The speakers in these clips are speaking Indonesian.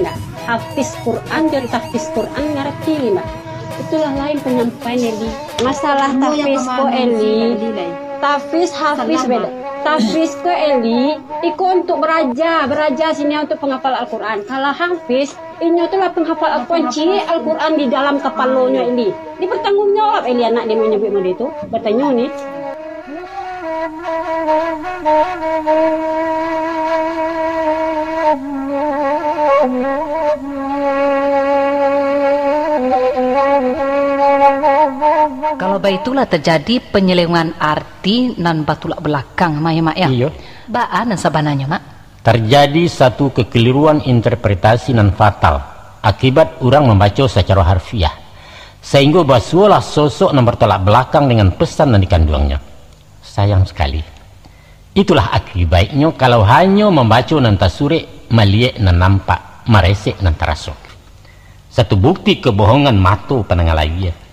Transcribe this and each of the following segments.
nak hafiz Quran dan tahfiz Quran ngerti nak. Itulah lain penyampaian Eli. Masalah tahfiz ko Eli, tahfiz hafiz beda. Tahfiz ko Eli, itu untuk beraja sini untuk penghafal Al-Quran. Kalau hafiz, ini itulah penghafal Al-Quran, Al-Quran di dalam kepalanya Eli. Dia bertanggung jawab Eli anak dia menyebut mana itu, bertanya nih. Kalau baitulah terjadi penyelewengan arti nan batulak belakang mak ya. Iya. Baan sabananya mak. Terjadi satu kekeliruan interpretasi nan fatal akibat orang membaca secara harfiah, sehingga basualah sosok yang bertolak belakang dengan pesan yang dikandungnya. Sayang sekali. Itulah akibatnya kalau hanya membaca nan tasure meliek nan nampak, maresek nan terasuk. Satu bukti kebohongan matu penengalawiya.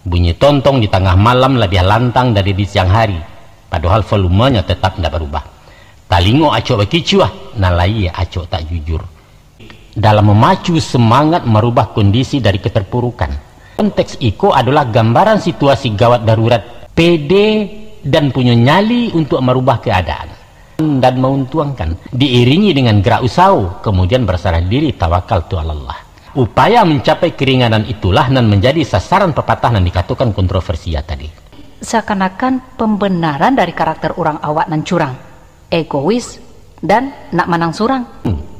Bunyi tontong di tengah malam lebih lantang dari di siang hari, padahal volumenya tetap tidak berubah. Talingo acok bekicuah, nalai acok tak jujur. Dalam memacu semangat merubah kondisi dari keterpurukan. Konteks iko adalah gambaran situasi gawat darurat, pede dan punya nyali untuk merubah keadaan dan menguntuangkan, diiringi dengan gerak usaha, kemudian berserah diri tawakal tu Allah. Upaya mencapai keringanan itulah dan menjadi sasaran pepatah yang dikatakan kontroversia tadi. Seakan-akan pembenaran dari karakter orang awak nan curang, egois dan nak menang surang.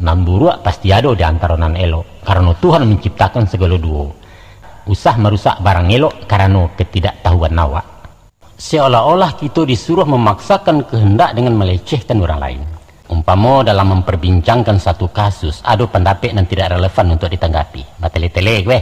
Nan buruk pasti ada di antara nan elok, karena Tuhan menciptakan segala dua. Usah merusak barang elok karena ketidaktahuan awak. Seolah-olah kita disuruh memaksakan kehendak dengan melecehkan orang lain. Umpama dalam memperbincangkan satu kasus ada pendapat yang tidak relevan untuk ditanggapi, batele-tele gue,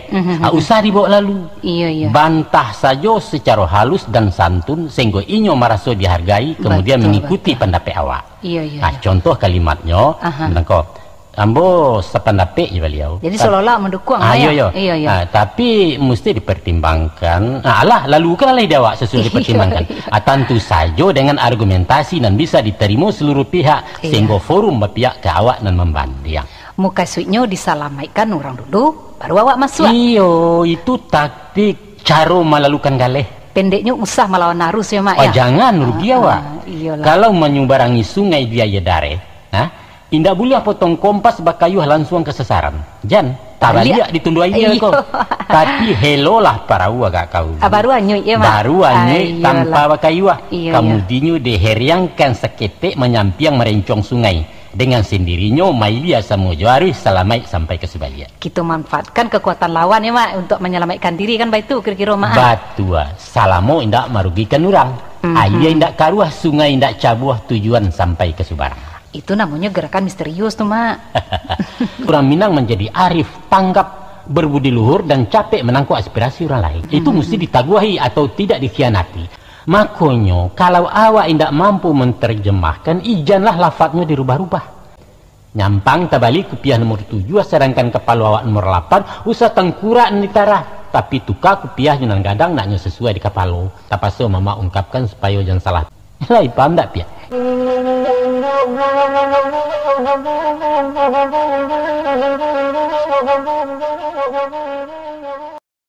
usah dibawa lalu. Iya. Bantah saja secara halus dan santun sehingga inyo merasa dihargai, kemudian mengikuti pendapat awak. Iya. Nah, contoh kalimatnya, menangkap ambo sependapat ya beliau. Jadi seolah-olah mendukung Iya. Tapi mesti dipertimbangkan. Lalu kan dia awak sesuai dipertimbangkan. Tentu saja dengan argumentasi dan bisa diterima seluruh pihak, sehingga forum berpihak ke awak dan membanding. Muka suitnya disalamaikan orang dulu, baru awak masuk. Iyo, itu taktik cara melalukan galeh. Pendeknya usah melawan arus ya mak ya. Jangan rugi awak. Kalau menyubarangi sungai biaya dare, indah boleh potong kompas bakayuh langsung ke sasaran. Jan, tabaliak ditundua ini kok. Tapi hello lah para agak kau. Baru anyuy ya mak. Baru anyuy tanpa bakayuh. Kemudian diheriangkan seketik menyampiang merencong sungai. Dengan sendirinya mailia samujo harus selamat sampai ke Subaliak. Kita manfaatkan kekuatan lawan ya mak untuk menyelamatkan diri kan itu kira-kira mak. Batua, salamo indak merugikan orang. Ayah indak karuah sungai indak cabuah tujuan sampai ke Subarang. Itu namanya gerakan misterius tuh mak. Orang Minang menjadi arif, tanggap, berbudi luhur dan capek menangkap aspirasi orang lain. Itu mesti ditaguhi atau tidak dikhianati. Makanya kalau awak tidak mampu menerjemahkan, ijanlah lafadznya dirubah-rubah. Nyampang tabali kupiah nomor 7, sedangkan kepala awak nomor 8 usah tengkurak nitara. Tapi tukar kupiah jangan gadang naknya sesuai di kepala. Tapaso mama ungkapkan supaya jangan salah. Lai paham tak pia? Thank you.